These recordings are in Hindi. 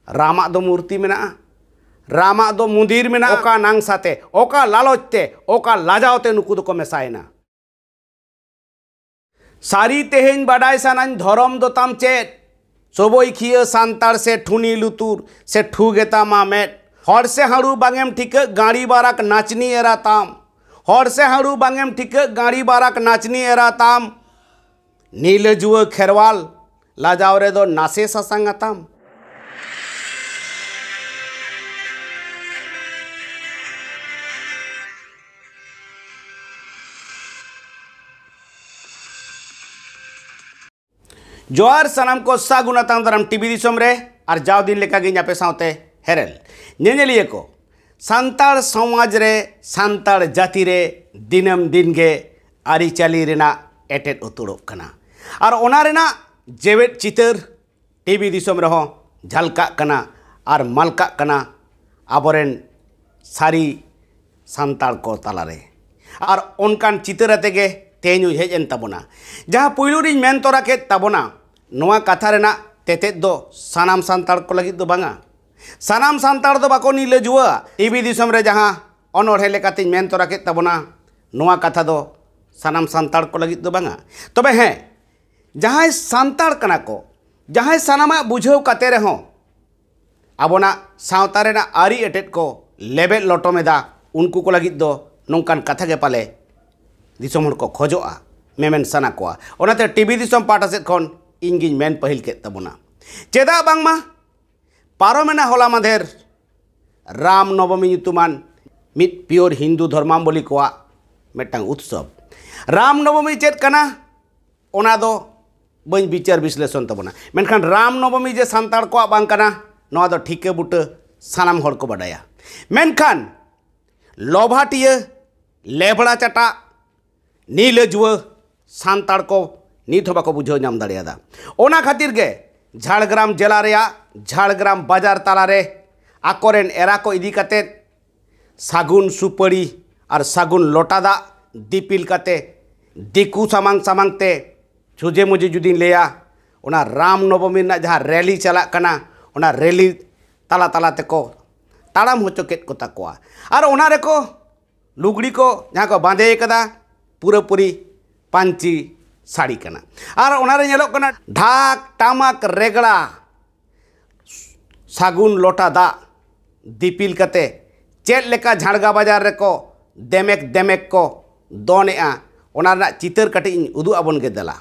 रामा दो मूर्ति मेना रामा दो मंदिर मेना ओका नांगसाते ओका लालचते ओका लाजावते नुकु दो मेसायना सारी तेहेन बाडाय सानान धरम दो ताम चेत सबोई खिया सांतार से ठुनी लुतुर से ठुगेता मामेट हर से हाड़ू बांगेम ठीक गाड़ी बाराक नाचनी एरा ताम हर से हाड़ू बांगेम ठीक गाड़ी बाराक नाचनी एरा ताम नील जुआ खेरवाल लाजाव रे दो नासे सासांगाताम जोहार सनाम को सागुनाताम दाराम टीवी दिसोम रे और जाव दिन लेका गे ᱧᱟᱯᱮ सावते हेरेल नेनेलिया को सांतार समाज रे सांतार जाति रे दिनम दिन गे आरी चाली रेना एटेट उतुड़ोक कना और ओना रेना जेवेट चितर टीवी दिसोम रे हो झलका कना और मलका कना आबोरेन सारी सांतार को तालारे और ओनकान चितर अतेगे तेनु हेजन तबोना जहाँ पुइलुरिन मेन तोरा के तबोना नोआ कथा रेना तेतेत दो सानाम सांतार को लगी दो बांगा सानाम सांतार दो बाको नीले जुआ टीवी दिसोम रे जहाँ अनोढ़े लेकाते मेन तोरा के तबोना नोआ कथा दो सानाम सांतार को लगी दो बांगा तबे हैं जहाँ सांतार कना को जहाँ सानामा बुझाव काते रे हो आबोना सावता रेना आरी एटेट को लेबे लोटोमेदा उनको को लगी दो नोंकान कथा के पाले दिसोम हर को खोजोआ मेमेन सना कोआ ओनाते टीवी दिसोम पाटा सेट खन इंगिन मेन पहिल के तबोना चेदा बांगमा पारोमेना होला माधेर राम नवमी युतुमान मिट पियोर हिंदू धर्मावली कोआ मेटांग उत्सव राम नवमी चेत कना ओना दो बन विचार विश्लेषण तबोना मेनखान राम नवमी जे सांतार कोआ बांग कना नोआ दो ठीके बुटे सानाम हर को बाडाया मेनखान लोभाटिया लेबड़ा चटा नील जुआ सांतार को नीत बाको बुझाव नाम दाड़ेयादा ओना खातिर गे झाड़ग्राम जिला रेया झाड़ग्राम बाजार तालारे आकोरेन एरा को इदी काते सागुन सुपड़ी और सागुन लोटादा दीपिल काते दिकू सामांग सामांगते छुजे मुझे जुदी लेया ओना राम नवमी ना जहाँ रैली चला कना ओना रैली ताला ताला तेको ताड़ाम होचो केट को ताकोआ और ओना रेको लुगड़ी को जहाँ को बांधे कदा पूरा पूरी पांची साड़ी कना और ओनारे नेलोक कना ढाक टामक रेगड़ा सागुन लोटा दा दीपिल कते चेत लेका झाड़गा बाजार रेको देमेक देमेक को दोनेआ ओना चितर कटी उदु आबन गे दला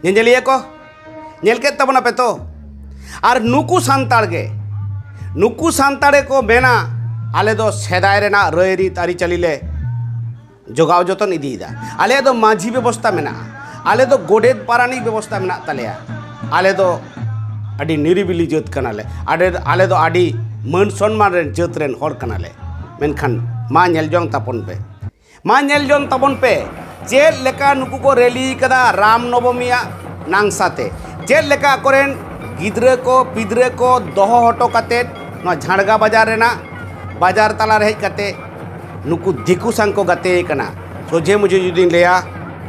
नेलिया को नेल के तबना पे तो और नुकु सांतार गे नुकु सांतारे को बेना आले दो सेदाय रेना रयरी तारी चलीले जोगाव जतन इदीदा आले दो माझी व्यवस्था मेना आले दो गोडेत पारानी व्यवस्था मेना तलेया आले दो अडी निरिबिली जत कनाले आले दो आडी मन सम्मान रेन जत रेन हर कनाले मेनखान मा नेल जोंग तापन पे मा नेल जोंग तापन पे चेल लेका नुकु को रैली कदा राम नवमिया नांगसाते चेल लेका कोरेन गिद्रे को पिद्रे को दोहो हटो काते न झाड़गा बाजार रेना बाजार ताला रहे काते नुकु दिकु सांग को गाते कना सोझे मुझे जुदी लेया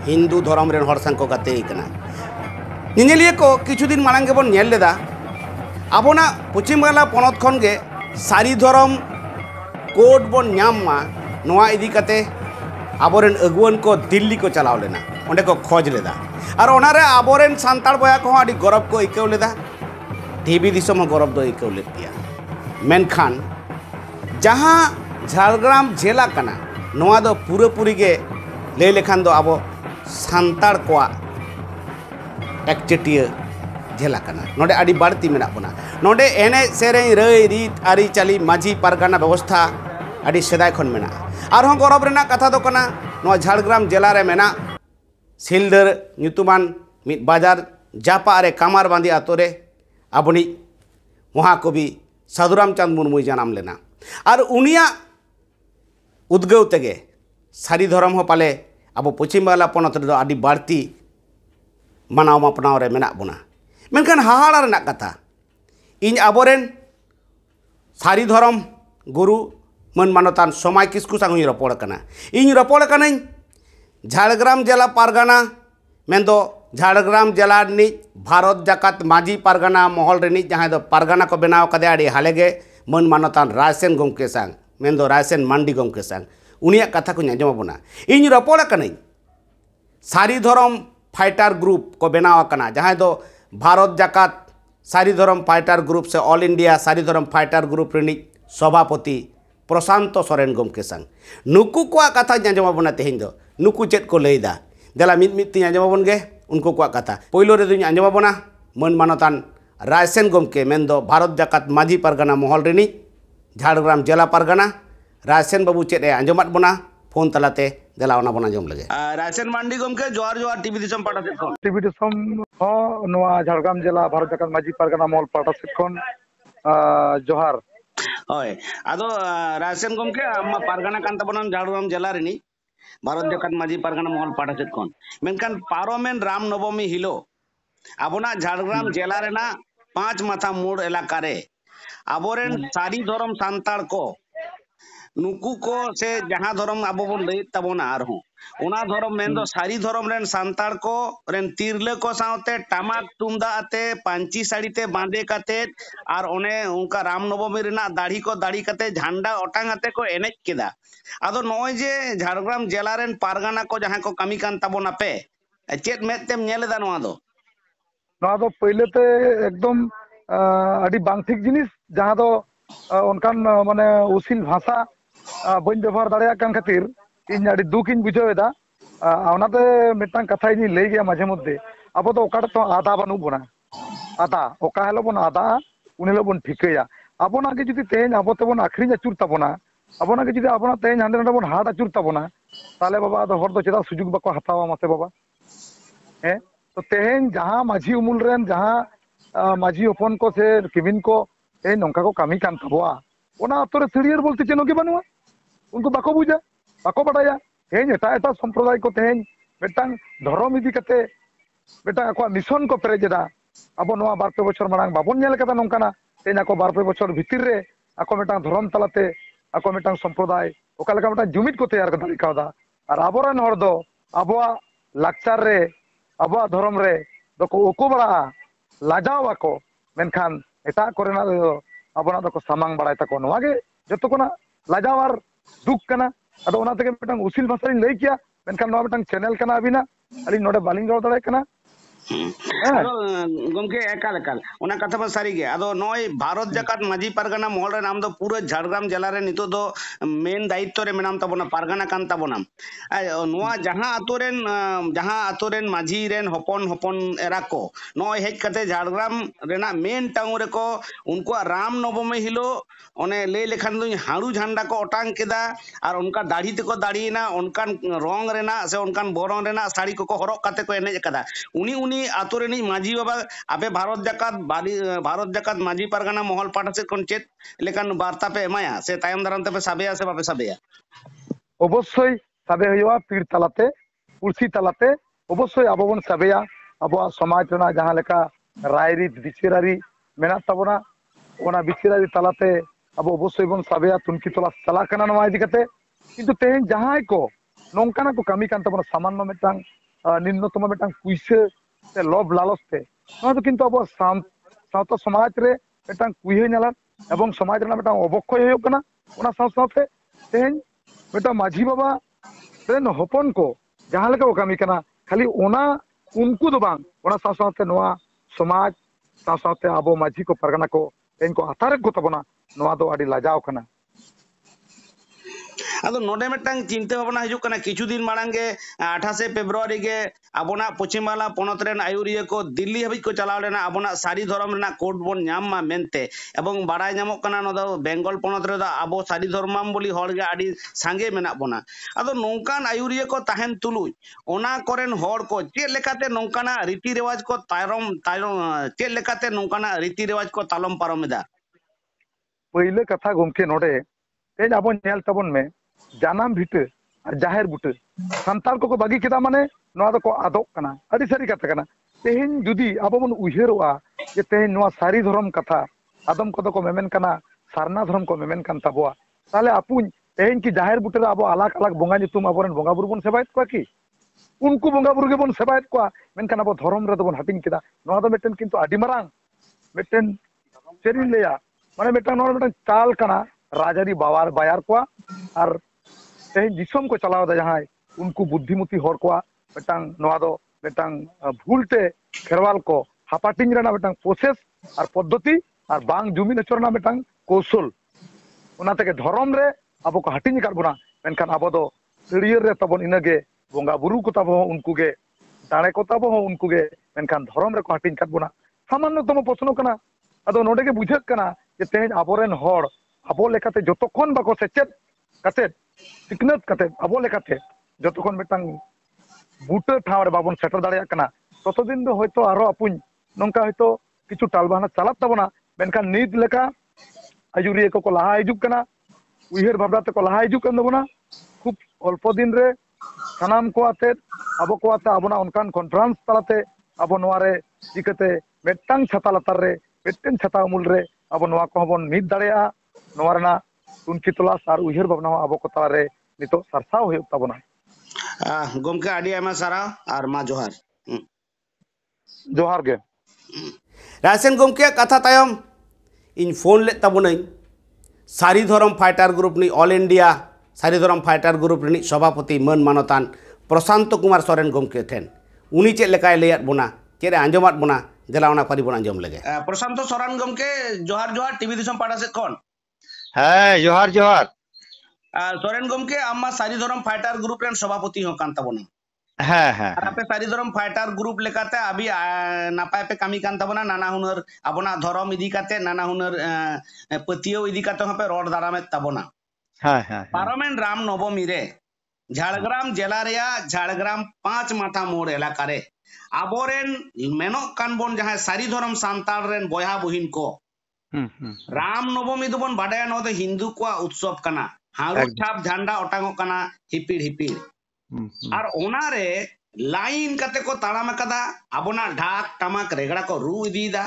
हिंदू धर्म रेन हर सांग को गाते कना निनेलिया को किछु दिन मांग के बन नेल लेदा आबोना पश्चिम बांगला पनत खन गे सारी धर्म कोड बन नाम मा नोआ इदी काते आबोरेन अगुवन को दिल्ली को चलाव लेना ओंडे को खोज लेदा और ओनारे आबोरेन सांतार बया को आडी गौरव को इकव लेदा टीवी दिसम गौरव दो इकव लेतिया मेनखान जहाँ झाड़ग्राम जिला कना नोआ दो पूरा पूरी गे ᱞᱟᱹᱭ ᱞᱮᱠᱷᱟᱱ ᱫᱚ ᱟᱵᱚ ᱥᱟᱱᱛᱟᱲ ᱠᱚᱣᱟᱜ ᱮᱠᱪᱮᱴᱤᱭᱟᱹ ᱡᱮᱞᱟ ᱠᱟᱱᱟ ᱱᱚᱰᱮ ᱟᱹᱰᱤ ᱵᱟᱹᱲᱛᱤ ᱢᱮᱱᱟᱜ ᱵᱚᱱᱟ ᱱᱚᱰᱮ ᱮᱱᱮᱡ ᱥᱮᱨᱮᱧ ᱨᱟᱹᱭ ᱨᱤᱛ ᱟᱹᱨᱤᱪᱟᱹᱞᱤ ᱢᱟᱹᱡᱷᱤ ᱯᱟᱨᱜᱟᱱᱟ ᱵᱮᱵᱚᱥᱛᱷᱟ ᱟᱹᱰि ᱥᱮᱫᱟᱭ ᱠᱷᱚᱱ ᱢᱮᱱᱟᱜᱼᱟ ᱟᱨᱦᱚᱸ ᱜᱚᱨᱚᱵ ᱨᱮᱱᱟᱜ ᱠᱟᱛᱷᱟ ᱫᱚ ᱠᱟᱱᱟ ᱱᱚᱣᱟ ᱡᱷᱟᱲᱜᱨᱟᱢ ᱡᱮᱞᱟ ᱨᱮ ᱢᱮᱱᱟᱜ ᱥᱤᱞᱫᱟᱹ ᱧᱩᱛᱩᱢᱟᱱ ᱢᱤᱫ ᱵᱟᱡᱟᱨ ᱡᱟᱯᱟᱜ ᱨᱮ ᱠᱟᱢᱟᱨᱵᱟᱸᱫᱤ ᱟᱛᱳ ᱨᱮ ᱟᱵᱚᱱᱤᱡ মহাকবি সাধুরামচাঁদ মুর্মুই জানাম লেনা আর উনিয়াগ উদ্গেও তেগে সারি ধরম হো পালে আবো পশ্চিম বাংলা পনত রেদো আডি বাড়তি মানাও মাপনাও রে মেনাগ বনা মেনখান হাহাড়া রেনাগ কাথা ইñ আবরেন সারি ধরম গুরু মান মানতান সমাই কিসকু সাং রপড় কানা ইñ রপড় কানাই ঝাড়গ্রাম জেলা পারগানা মেনদো झाड़ग्राम जिला भारत जाकात माझी पारगाना महल रे जहाँ पारगाना को बनाव कदे आड़ी हालेगे मन मानतान रायसेन गमके सांग मेन रायसेन मांडी गमके सांग उनिया कथा को आंजमबना इन रपड़ कनाई सारी धरम फाइटर ग्रुप को बनाव कना जहाँ भारत जाकात सारी धरम फाइटर ग्रुप से ऑल इंडिया सारी धरम फाइटर ग्रुप रे सभापति प्रशांत सोरेन गमके सांग नुकु को कथा आंजमबना तेहें नुकु चेत को लैदा देला मिद मिद ती आंजमबन गे उनको को कथा पहिलो रे दुñ आंजमबना मन मानतान रायसेन गमके मेन भारत जाकात माझी पारगाना महल रे झाड़ग्राम जिला पारगाना रायसेन बाबू चेत ए आंजमात बना फोन तलाते देला ओना बना जम लगे रायसेन मांडी गमके जोहार जोहार टीवी दिसम पाटा सेट खन टीवी दिसम हो नोआ झाड़ग्राम जिला भारत जाकात माझी पारगाना महल पाटा सेट खन जोहार होय आदो रायसेन गमके अम्मा पारगाना कान तबना झाड़ग्राम जिला रे भारत जाकात माझी पारगाना महल पाटा सेट खन मेनखान पारोमेन राम नवमी हिलो आबोना झाड़ग्राम जिला रेना 5 माथा मोड़ इलाका रे आबोरेन सारी धरम सांताड़ को नुकु को से जहां धरम आबो बोन लई तबोना आरहो ओना धरम मेन सारी धरम रेन सांताड़ को रेन तिरले को सावते टमाक तुमदा आते पांची साड़ी ते बांधे काते आर ओने उनका राम नवमी रेना दाढ़ी को दाढ़ी काते झंडा ओटांग आते को एनेज केदा आदो नय जे झाड़ग्राम जिला रेन पारगाना को जहां को कमी कान तबोना पे चेत मेतेम नेलेदा नवा दो पहले ते एकदम अड़ी बांग ठीक जिनिस जहां दो उनकान माने उसिल भाषा बन व्यवहार दाड़िया कान खातिर इन अड़ी दुख इन बुझेदा ओनाते मिटांग कथा इन लई गया माझे मध्य अब तो ओकाटा तो आधा बानु बना आधा ओका हेलो बन आधा उन हेलो बन ठिकया अबोना के जुदी तेज अब तेबन आखरिन अचुर तबना अबोना के जुदी अबोना तेज हांडे नांडे बन हाट अचुर तबना ताले बाबा दो हर दो चेदा सुजुग बाको हतावा मासे बाबा हैं तो तेहेन जहाँ माझी उमुल रेन जहाँ माझी ओपन को से किबिन को तेहेन नौका को कमी कान तबवा ओना अतरे सिरियर बोलते चेनो के बनुआ उनको बाको बुझा बाको बडाया तेहेन एटा एटा संप्रदाय को तेहेन बेटांग धर्म इदी कते बेटांग को मिशन को प्रेजेदा अब नोआ 2 बछर मांग बाबन नेल कता नौकाना तेहेन को 2 बछर भितिर रे ako metang धर्म तलाते ako metang संप्रदाय ओका लेका metang जुमिद को तैयार कर दाड़िकावदा और आबोरन हर दो आबोआ लाक्चर रे आबोआ धर्म रे दको ओको बड़ा लाजाव आको मेनखान एटा कोरेना आबोना दको सामांग बड़ाय तको नोआगे जतो कोना लाजावार दुख कना अदो ओना तके metang उसिल भाषा लई किया मेनखान नोआ metang चैनल कना अबिना अली नोडे बालिंग रोड दाड़े कना गमके एकाल एकाल ओना कथा बस सारी गे आदो नय भारत जाकात माझी पारगाना महल रे नाम दो पूरा झाड़ग्राम जिला रे नितो दो मेन दायित्व रे मेनाम तबना पारगाना कान तबना नोआ जहां आतो रेन माझी रेन हपन हपन एरा को नय हेज कते झाड़ग्राम रेना मेन टाउन रे को उनको राम नवमी हिलो ओने ले लेखान दो हाड़ू झंडा को ओटांग केदा और उनका दाढ़ी ते को दाढ़ीना उनकान रंग रेना से उनकान बरन रेना साड़ी को हरक काते को एनेज कदा उनी आतो रेनी माझी बाबा आपे भारत जाकात माझी पारगाना महल पाटा से कोन चेत लेकान वार्ता पे एमाया से तायम दाराम पे साबेया से बापे साबेया अवश्य साबे हयवा पीर तलाते पुलसी तलाते अवश्य आबोबन साबेया आबो समाज तना जहां लेका रायरी बिचिरारी मेना तबना ओना बिचिरारी तलाते आबो अवश्य बन साबेया तुनकी तला चला कना नवा इदी कते किंतु तेहेन जहां को नोंकाना को कमी कान तबना सामान्य मेटांग निम्नतम मेटांग पुइसे से लोभ लालच ते तो किंतु अब सावता समाज रे मेटांग कुइहे नेला एवं समाज रे मेटांग अबक्षय होय कना ओना सावते तेहेन मेटा माझी बाबा रेन हपन को जहां लेका कमी कना खाली ओना उनको दो बांग ओना सावते नोआ समाज सावते आबो माझी को परगना को इनको आतारे को तबना नोआ दो आडी लाजाव कना ᱟᱫᱚ ᱱᱚᱰᱮ ᱢᱤᱫᱴᱟᱝ ᱪᱤᱱᱛᱟᱹ ᱵᱷᱟᱵᱱᱟ ᱦᱤᱡᱩᱜ ᱠᱟᱱᱟ ᱠᱤᱪᱷᱩ ᱫᱤᱱ ᱢᱟᱲᱟᱝ ᱜᱮ 28 ᱯᱷᱮᱵᱨᱩᱣᱟᱨᱤ ᱜᱮ ᱟᱵᱚᱱᱟᱜ ᱯᱚᱪᱷᱤᱢ ᱵᱟᱝᱞᱟ ᱯᱚᱱᱚᱛ ᱨᱮᱱ ᱟᱭᱩᱨᱤᱭᱟᱹ ᱠᱚ ᱫᱤल्ली ᱦᱟᱹᱵᱤᱡ ᱠᱚ ᱪᱟᱞᱟᱣ ᱞᱮᱱᱟ ᱟᱵᱚᱱᱟᱜ ᱥᱟᱹᱨᱤ ᱫᱷᱚᱨᱚᱢ ᱨᱮᱱᱟᱜ ᱠᱳᱰ ᱵᱚᱱ ᱧᱟᱢ ᱢᱟ ᱢᱮᱱᱛᱮ ᱮᱵᱚᱝ ᱵᱟᱲᱟᱭ ᱧᱟᱢᱚᱜ ᱠᱟᱱᱟ ᱱᱚᱣᱟ ᱫᱚ ᱵᱮᱝᱜᱚᱞ ᱯᱚᱱᱚᱛ ᱨᱮᱫᱚ ᱟᱵᱚ ᱥᱟᱹᱨᱤ ᱫᱷᱚᱨᱢᱟᱢᱵᱚᱞᱤ ᱦᱚᱲ ᱜᱮ ᱟᱹᱰᱤ ᱥᱟᱸᱜᱮ ᱢᱮᱱᱟᱜ ᱵᱚᱱᱟ ᱟᱫᱚ ᱱᱚᱝᱠᱟᱱ ᱟᱭᱩᱨᱤᱭᱟᱹ ko tahen tuluj ona koren hor ko chet lekate nongkana riti rewaj ko tayrom chet lekate nongkana riti rewaj ko talom parom eda पहले कथा गमके नोडे तेज अब नेल तबन में जानाम भिटे और जाहिर बुटे संताल को बागी केदा माने नोआ दो को आदोक कना अदि सारी कथा कना तेहिन जुदी अब बन उहेरोआ जे तेहिन नोआ सारी धर्म कथा आदम को को मेमेन कना सारना धर्म को मेमेन कन तबवा ताले अपुन तेहिन की जाहिर बुटे अब अलग अलग बोंगा नितुम अबरन बोंगा बुरु बन सेबायत को की उनको बोंगा बुरु के बन सेबायत को मेनकन अब धर्म रे दबन हटिंग केदा नोआ दो मेटेन किंतु आदि मारांग मेटेन चेरिन लेया माने मेटांग नोर मेटांग चाल कना राजारी बावार बायार को और तेहिन दिसम को चलाव दा जहां उनको बुद्धिमती हर को मेटांग नोआ दो मेटांग भूलते खेरवाल को हापाटिंग रेना मेटांग प्रोसेस और पद्धति और बांग जुमी नचरना मेटांग कौशल उना तके धर्म रे अब को हटिंग कर बुना मेनखान अब दो तड़ियर रे तबन इनगे बोंगा बुरु को तब उनको गे दाणे को तब उनको गे मेनखान धर्म रे को हटिंग कर बुना सामान्यतम प्रश्न कना अदो नोडे के बुझक कना जे तेज आबोरेन हर आबो लेकाते जतखन बाको सेचेत काते सिकनत काते आबो लेकाते जतखन मेटांग बुटे ठाव रे बाबन सेटर दाड़िया कना ततो दिन दो होयतो आरो अपुन नोंका होयतो किछु टालबाना चालात तबना मेनखान नीत लेका आयुरिया को लहा हिजुक कना उइहर भाबनाते को लहा हिजुक कन दबना खूब अल्प दिन रे सानाम को आते आबो को आते आबोना उनकान कॉन्फ्रेंस तालाते आबो नोआरे चिकते मेटांग छाता लतार रे मेटेन छाता उमुल रे अब नोआ को बन मिद दाड़िया नोआ रेना तुनकी तलाश और उइहर भावना अब को तारे नितो सरसाव होय तबना गमके आडी आमा सारा और मा जोहार जोहार गे रायसेन गमके कथा तायम इन फोन ले तबुनई सारी धर्म फाइटर ग्रुप नि ऑल इंडिया सारी धर्म फाइटर ग्रुप नि सभापति मन मानतान प्रशांत कुमार सोरेन गमके ठेन उनी चेक लेकाय लेयात बोना चेरे आंजमात बोना देला ओना पारी बोना आंजम लगे प्रशांत सोरेन गमके जोहार जोहार टीवी दिसम पाड़ा से कौन है जोहार जोहार सोरेन गमके आमा सारी धर्म फाइटर ग्रुप रेन सभापति हो कान तबना है आपे सारी धर्म फाइटर ग्रुप लेकाते अभी नापाय पे कामी कान तबना नाना हुनर अबना धर्म इदी काते नाना हुनर पतियो इदी काते पे रोड दारामे तबना है पारमेन राम नवमी रे झाड़ग्राम जिला रेया झाड़ग्राम 5 माथा मोड़ एलाका रे आबोरेन मेनोक कान बोन जहां सारी धर्म सांताल रेन बोया बहिन को राम नवमी दोबन बाडाया नो दो हिंदू को उत्सव कना हारू छाप झंडा ओटांगो कना हिपिड़ हिपिड़ और ओनारे लाइन कते को ताड़ाम कदा आबोना ढाक टमाक रेगड़ा को रू इदीदा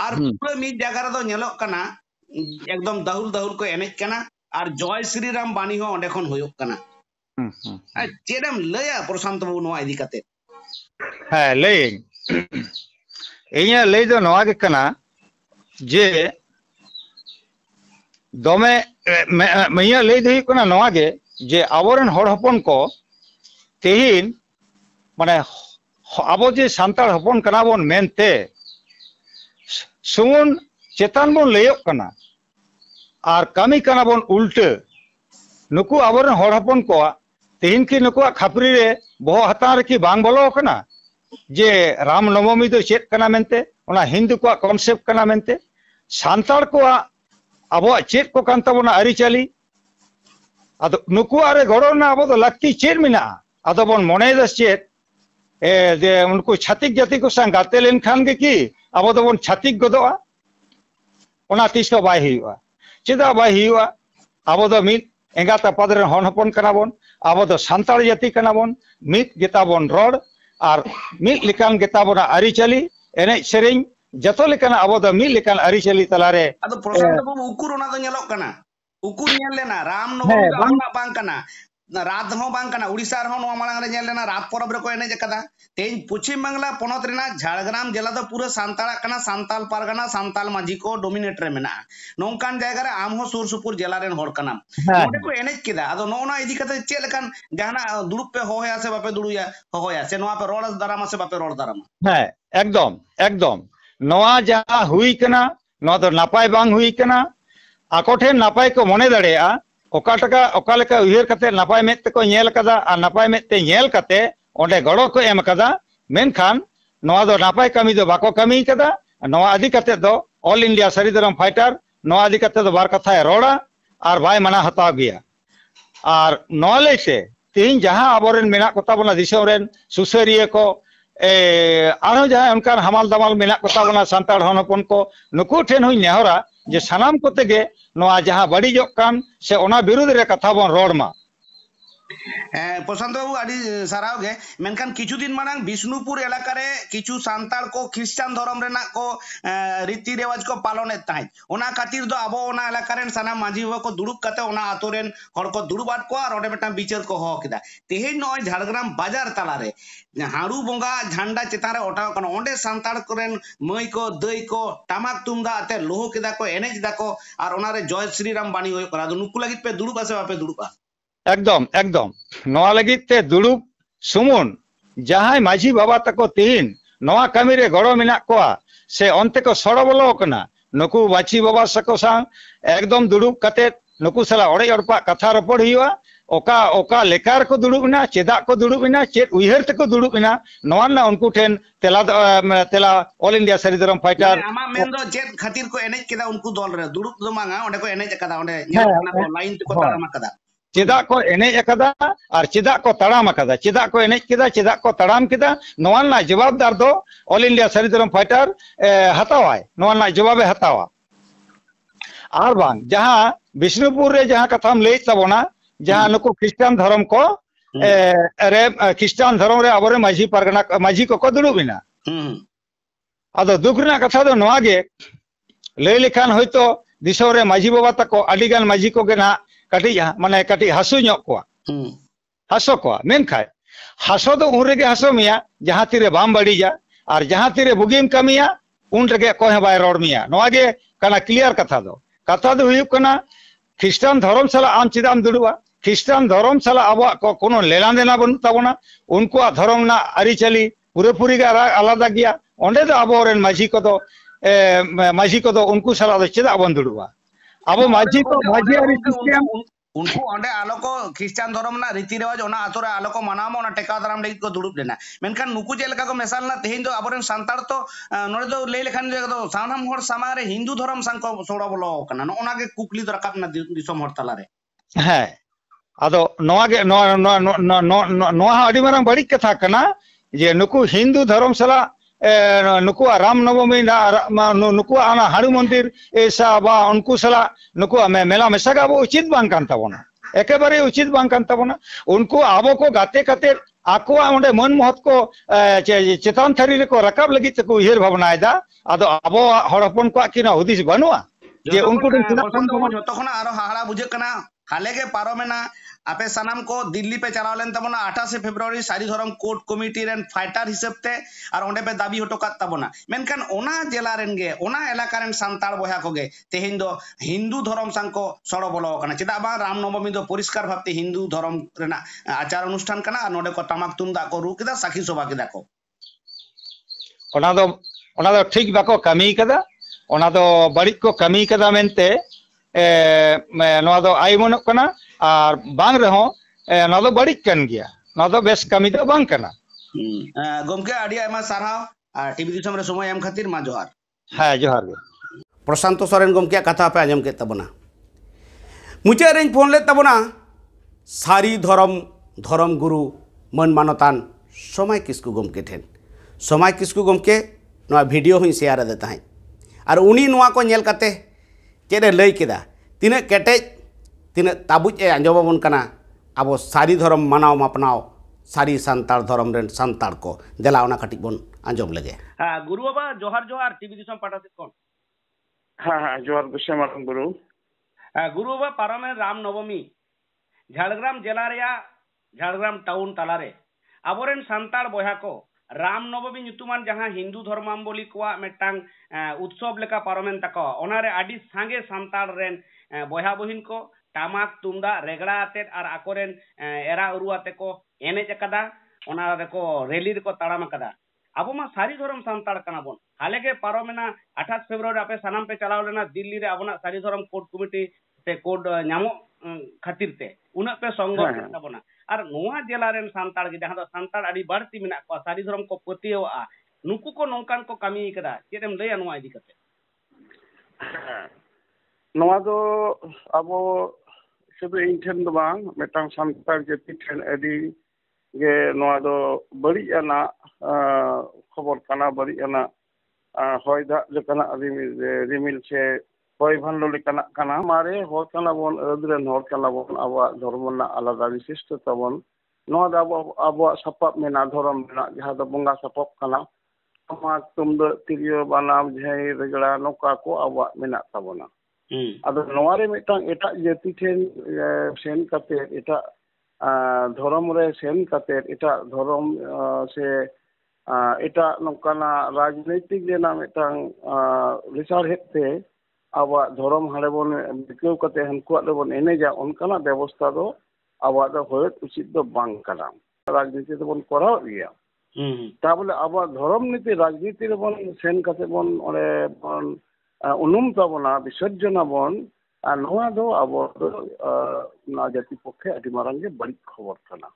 और पूरा मिद जगह रे दो नेलोक कना एकदम दहुल दहुल को एनेज कना और जय श्री राम बानी हो ओंडे खन होयोक कना चेडम लया प्रशांत बाबू नोआ इदी कते है ले इया ले दो नोआ के कना जे दोमे मैया ले दही कना नोआ के जे आबोरन हर हपन को तेहिन माने आबो जे सांताल हपन कना बोन मेनते सुन चेतन बोन लेयोक कना और कमी कना बोन उल्टे नुकु आबोरन हर हपन को तेहिन की नुकु खापरी रे बहो हतार की बांग बोलो कना जे राम नवमी दो चेत कना मेनते ओना हिंदू को कॉन्सेप्ट कना मेनते सांताल को आबो चेत को कान तबना अरिचाली अद नुकु आरे गड़ोना आबो दो लक्ति चेत मिना अदो बन मने दस चेत जे उनको छातिक जाति को संग गाते लेन खान के की आबो दो बन छातिक गदोआ ओना तीस को बाय हियुआ चेदा बाय हियुआ आबो दो मिद एंगाता पदरे हन हपन कना बोन आबो दो सांताल जाति कना बोन मिद गेता बोन रोड और मिद लिकान गेता बोना अरिचाली एने सेरेंग जतो लेकना आबो दो मिद लिकान अरिचाली तलारे अदो प्रशांत बाबू उकुर ओना दो नेलोक कना उकुर नेल लेना राम नवमी बांगा बांग कना रात हो बांग कना उड़ीसा रहो नो मांग रे नेल लेना रात परब रे को एने जकदा तेज पश्चिम बांग्ला पोनत रेना झाड़ग्राम जिला दो पूरा सांताल कना सांताल पारगना सांताल माझी को डोमिनेट रे मेना नोंकान जायगा रे आम हो सुर सुपुर जिला रेन होड़ कना नोडे को एने केदा अदो नोना इदी कते चे लेकान जहाना दुड़ुप पे होया से बापे दुड़ुया होया से नोआ पे रोड दारामा से बापे रोड दारामा है एकदम एकदम नोआ जहां हुई कना नो दो नापाय बांग हुई कना आकोठे नापाय को मने दड़ेया oka leka uyar kate napai met te ko nyel kada ar napai met te nyel kate onde goro ko em kada menkhan noa do napai kami do bako kami kada noa adi kate do All India Saridaram Fighter noa adi kate do bar katha roda ar bai mana hataw gaya ar noa leite tin jaha aboren menak kota bona disam ren susariya ko आरो जहाँ उनका हमाल दमाल मेना कोता बना संताड़ हनपन को नुकु ठेन हुई नेहरा जे सनाम को तेगे नोआ जहाँ बड़ी जो कान से ओना विरुद्ध रे कथा बन रोड मा प्रशांत बाबू आदि साराव गे मेनखान किछु दिन मानांग बिष्णुपुर एलाका रे किछु सांताल को ख्रिस्टान धर्म रेना को रीति रिवाज को पालने ताई ओना खातिर दो अबो ओना एलाका रेन साना मांझी बाबा को दुड़ुब कते ओना आतो रेन हर को दुड़ुबाट को और ओडे मेटा बिचार को हो किदा तेहेन नय झाड़ग्राम बाजार ताला रे हाड़ू बोंगा झंडा चितान रे ओटाव कनो ओंडे सांताल कोरेन मई को दई को टामाक तुमदा आते लोहो किदा को एनेज दा को और ओना रे जय श्री राम बाणी होय करा दो नुकु लागित पे दुड़ुब आसे बापे दुड़ुबा एकदम एकदम नोआ लगी ते दुड़ुब सुमुन जहां माझी बाबा तको तीन नोआ कमी रे गड़ो मिना कोआ से अंते को सड़ो बोलो कना नुकु माझी बाबा सको सांग एकदम दुड़ुब कते नुकु सला ओड़े ओड़पा कथा रपड़ हिवा ओका ओका लेकार को दुड़ुबना चेदा को दुड़ुबना चेद उइहर तको दुड़ुबना नोआ ना उनको ठेन तेला ऑल इंडिया सरिदरम फाइटर आमा मेन दो चेद खातिर को एनेज केदा उनको दल रे दुड़ुब दो मांगा ओंडे को एनेज कदा ओंडे को लाइन को तारामा कदा चेदा को एनेज अकदा और चेदा को तड़ाम अकदा चेदा को एनेज केदा चेदा को तड़ाम केदा नोआ ना जवाबदार दो ऑल इंडिया सरिदरम फाइटर हतावाय नोआ ना जवाबे हतावा आर बांग जहां बिष्णुपुर रे जहां कथाम ले तबोना जहां नुको ख्रिस्टान धर्म को ख्रिस्टान धर्म रे अबरे माझी परगना माझी को दुड़ुबिना अदो दुखना कथा दो नोआ गे ले लेखान होयतो दिसो रे माझी बाबा तको अडिगान माझी को गे ना कटी माने कटी हसु ᱧᱚᱜ कोआ हसो कोआ मेनखाय हसो दो उन रेगे हसो मिया जहां तीरे बाम बड़ीजा और जहां तीरे बुगीम कमिया उन रेगे कोहे बाय रोड मिया नोआ गे कना क्लियर कथा दो हुयुक कना ख्रिस्टान धर्म साला आम चिदाम दुड़ुआ ख्रिस्टान धर्म साला आबो को कोनो लेना देना बनु ताबोना उनको धर्म ना आरिचली पूरेपूरी गा आलादा गया ओंडे दो आबो रेन माझी को दो उनको साला दो चिदा बन दुड़ुआ अब माझी को माझी आरी सिस्टम उनको ओंडे आलो को ख्रिस्टान धर्म ना रीति रिवाज ओना आतोरे आलो को मनामो ओना टेका दाराम लेकिन को दुड़ुब लेना मेनखान नुकु जे लेका को मेसाल ना तेहिन दो आबोरेन सांतार तो नोडे दो ले लेखान जे दो सानाम होर सामारे हिंदू धर्म सांग को सोड़ा बोलो कना ओना के कुकली दो रकाब ना दिसम होर ताला रे है अदो नोआ गे नोआ अडी मारांग बड़ी कथा कना जे नुकु हिंदू धर्म सला नुकु राम नवमी नुकु आना हाड़ू मंदिर ऐसा बा उनको सला नुकु मेला मेसागा अब उचित बांग कान ताबोना एकेबारे उचित बांग कान ताबोना उनको आबो को गाते कते आको ओंडे मन महत को चेतान थरी रे को रकाब लगी को उहिर भावनायदा आदो आबो हड़पन को किना हुदिस बनुआ जे उनको तखना आरो हाड़ा बुझे कना हाले के पारोमेना आपे सनाम को दिल्ली पे चलाव लेन तबना 28 फरवरी सारी धर्म कोर्ट कमिटी रेन फाइटर हिसाब ते और ओंडे पे दाबी हटो का तबना मेनखान ओना जिला रेन गे ओना इलाका रेन सांताल बया को गे तेहिन दो हिंदू धर्म सांग को सड़ो बोलो कना चेदा बा रामनवमी दो परिष्कार भाबते हिंदू धर्म रेना आचार अनुष्ठान कना और नोडे को टमाक तुमदा को रू किदा साखी सभा किदा को ओना दो ठीक बाको कमी कदा ओना दो बड़ी को कमी कदा मेनते नोआ दो आई मनोक कना और बांग रहो ना दो बड़ी कन गया ना दो बेस कमी दो बांग कना गोमके आडी आयमा सारहाव टीवी दिसम रे समय एम खातिर मा जोहार हाँ जोहार गे प्रशांत सोरेन गोमके कथा पे आंजम के तबना मुचे रेन फोन ले तबना सारी धर्म गुरु मन मानतान समय किस्कु गोमके ठेन समय किस्कु गोमके नोआ वीडियो हुई शेयर दे ताई और उनी नोआ को नेल कते चेदे लई केदा तिने केटेज तिने ताबुज ए आंजोबाबोन कना अब सारी धर्म मानाव मापनाव सारी सांतार धर्म रेन सांतार को देला ओना कटिक बोन आंजोम लगे गुरु बाबा जोहार जोहार टीवी दिसम पाटा से कोन हाँ जोहार गुस्से मारन गुरु बाबा पारमे राम नवमी झाड़ग्राम जिला रे झाड़ग्राम टाउन तालारे अबोरेन सांतार बया को राम नवमी ᱧᱩᱛᱩᱢᱟᱱ जहां हिंदू धर्मावलंबी को मेटांग उत्सव लेका पारमेन तको ओनारे आडी सांगे सांतार रेन बया बहिन को टामाक तुमदा रेगड़ा आते और आकोरेन एरा उरु आते को एनेज अकदा ओना रे को रैली रे को ताड़ाम अकदा अब मा सारी धर्म सांतार कना बोन हाले के पारमेना 28 फरवरी आपे सनाम पे चलाव लेना दिल्ली रे अबना सारी धर्म कोर्ट कमिटी से कोड ᱧᱟᱢᱚᱜ खातिर ते उना पे संघर्ष ताबोना और नोआ जिला रेन सांतार गे जहां दो सांतार आदि बाड़ती मेना को सारी धर्म को पतियोआ नुकु को नौकान को कमी कदा चेदम लैया नोआ इदी कते नोआ दो अबो शुद्ध इन ठेन दो बांग मेटांग सांतार जाति ठेन आदि गे नोआ दो बड़ी आना खबर काना बड़ी आना हय दाग लेकाना रिमिल से हय भांडो लेकाना काना मारे हर काना बोन अदरेन हर काना बोन आबा धर्म ना आलादा विशिष्ट तबन नोआ दा आबा सपाप मेना धर्म मेना जहां दो बंगा सपाप काना टमाक तुमदो तिरियो बानाम झै रेगड़ा नोका को आबा मेना ताबोना आदो नोआ रे मिटांग एटा जाति ठेन सेन काते एटा धर्म रे सेन काते एटा धर्म से एटा नोकाना राजनीतिक लेना मिटांग लिसार हेते आबा धर्म हाड़े बोन बिकेव काते हनकुआ दबन एनेजा उनकाना व्यवस्था दो आबा दो होयत उचित दो बांग काना राजनीति दबन कराव गया ताबले आबा धर्म नीति राजनीति रे बोन सेन काते बोन ओरे बोन उनुम ताबोना विसर्जन बोन नोआ दो आबो ना जाति पक्षे अति मारंग गे बड़ी खबर काना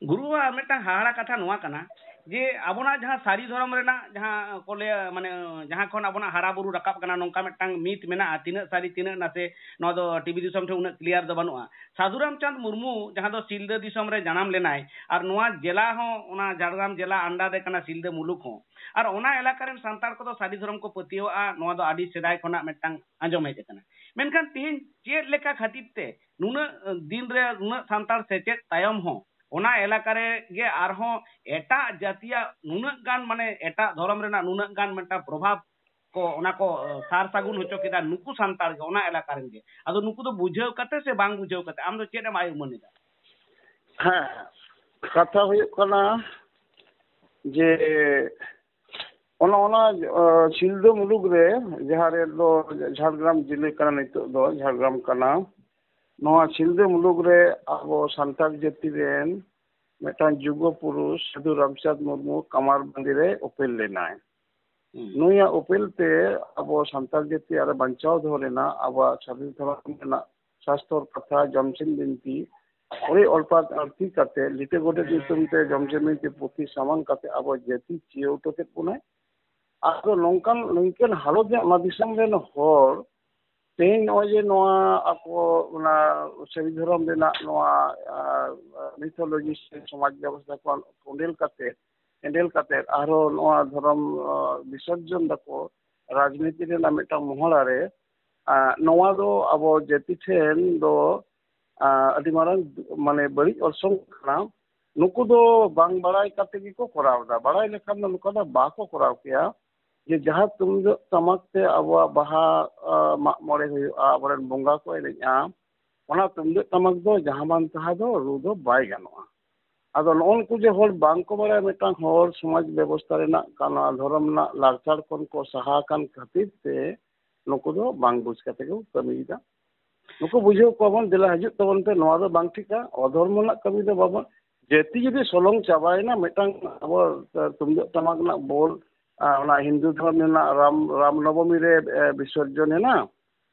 गुरुआ मेटा हाड़ा कथा नोआ काना जे आबोना जहां सारी धर्म रेना जहां कोले माने जहां खन आबोना हारा बुरु रकाब काना नोंका मेटांग मित मेना तिना सारी तिना नासे नो दो टीवी दिसम ठे उना क्लियर दो बनुआ साधुराम चंद मुर्मू जहां दो सिलदे दिसम रे जनाम लेनाय और नोआ जिला हो ओना झारग्राम जिला अंडा दे काना सिलदे मुलुक हो और ओना इलाका रेन सांतार को सारी धर्म को पतियोआ नोआ दो आदि सेदाय खना मेटांग आंजम हेज काना मेनखान तिहिन चेद लेका खातिर ते नुना दिन रे नुना सांतार सेचेत तायम हो ओना एलाका रे गे आरहो एटा जातिया नुना गान माने एटा धर्म रेना नुना गान मेटा प्रभाव को ओना को सार सागुन होचो केदा नुकु सांतार गे ओना एलाका रेन गे आदो नुकु दो बुझाव कते से बांग बुझाव कते आम दो चेद एम आयु मनेदा हां कथा हुई कना जे ओना ओना सिलदो मुलुग रे जहां रे दो झारग्राम जिले कना नितो दो झारग्राम कना नोआ सिलदे मुलुग रे आबो सांतार जाति रेन मेटान जुगो पुरुष साधु रामचंद मुर्मू कमार बंदी रे उपेल लेनाय नुया उपेल ते आबो सांतार जाति आरे बंचाव दो लेना आबो साधु धर्म ना शास्त्र कथा जमसिन बिनती ओरे अल्पात आरती काते लिटे गोटे दिसुम ते जमसिन बिनती पुथी सामान काते आबो जाति चियोटो ते पुनाय आरो नोंकन हालत जे मा दिसम रेन हर तेन ओजे नोआ आपो ना सभी धर्म देना नोआ मिथोलॉजी से समाज व्यवस्था को एंडल काते आरो नोआ धर्म विसर्जन दको राजनीति रे ना मेटा मोहला रे नोआ दो आबो जाति ठेन दो अति मारंग माने बड़ी अर्संग खाना नुकु दो बांग बड़ाई काते की को करावदा बड़ाई लेखान नुकु दा बाको कराव किया जे जहां तुम जो तमक ते आबो बाहा मा मोरे हुआ आबरन बंगा को एनेजा ओना तुम जो तमक दो जहां मान तहा दो रू दो बाय गानोआ आदो नोन को जे होल बांग को बड़ा मेटा होर समाज व्यवस्था रेना काना धर्म ना लाचार कोन को सहा कान खातिर ते नुकु दो बांग बुझ काते को कमीदा नुकु बुझो कोबन दिला हजु तबन ते नोआ दो बांग ठिका अधर्म ना कमी दो बाबा जेति जदि सोलंग चाबायना मेटा आबो तुम जो तमक ना बोल हिंदू धर्म राम नवमी रे विसर्जन है ना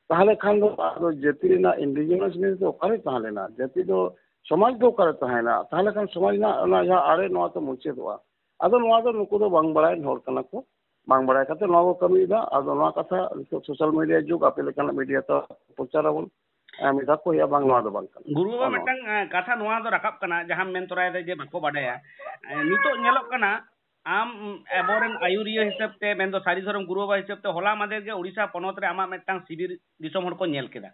ताहले खान दो जाति ना इंडिजिनस में तो करे ताहले ना जाति दो समाज दो करे ताहना ताहले खान समाज ना या आरे नोआ तो मुचे दोआ आदो नोआ दो नुकु दो बांग बड़ाय हर कना को बांग बड़ाय काते नोआ को कमी दा आदो नोआ कथा सोशल मीडिया जुग आपे लेकाना मीडिया तो प्रचारबन मिदा को या बांग नोआ दो बांग गुरु बाबा मेटांग कथा नोआ दो राकाब कना जहां मेन तोराय दे जे बको बाडाया नितो नेलोक कना आम एबोरेन आयुरिया हिसाब ते मेन दो सारी धर्म गुरु बाबा हिसाब ते होला मादे गे ओडिशा पनोत रे आमा मेटांग शिविर दिसम हर को नेल केदा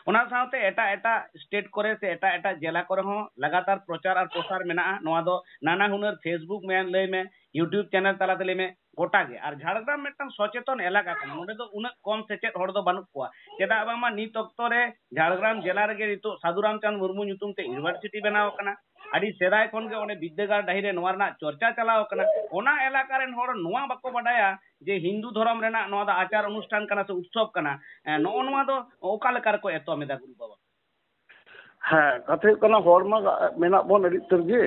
ओना साथे एटा स्टेट करे से एटा जिला करे हो लगातार प्रचार और प्रसार मेना नोआ दो नाना हुनर फेसबुक में लय में यूट्यूब चैनल तला तले में गोटा गे और झारग्राम मेटांग सचेतन एलाका कन नोडे दो उना कम सेचेत हर दो बानु कोआ चेदा बामा नित अक्तो रे झारग्राम जिला रे गे नितो साधुराम चंद मुर्मू ᱧᱩᱛᱩᱢ ते यूनिवर्सिटी बनाव कना आदि सेदाय खन गे ओने विद्यागार डाहिरे नोआ रना चर्चा चलाव कना ओना एलाका रेन हर नोआ बाको बाडाया जे हिंदू धर्म रेना नोआ दा आचार अनुष्ठान कना से उत्सव कना नो नोआ दो ओका लेकार को एतो मेदा गुरु बाबा हाँ कथे कना हर मा मेना बोन अडी तरगे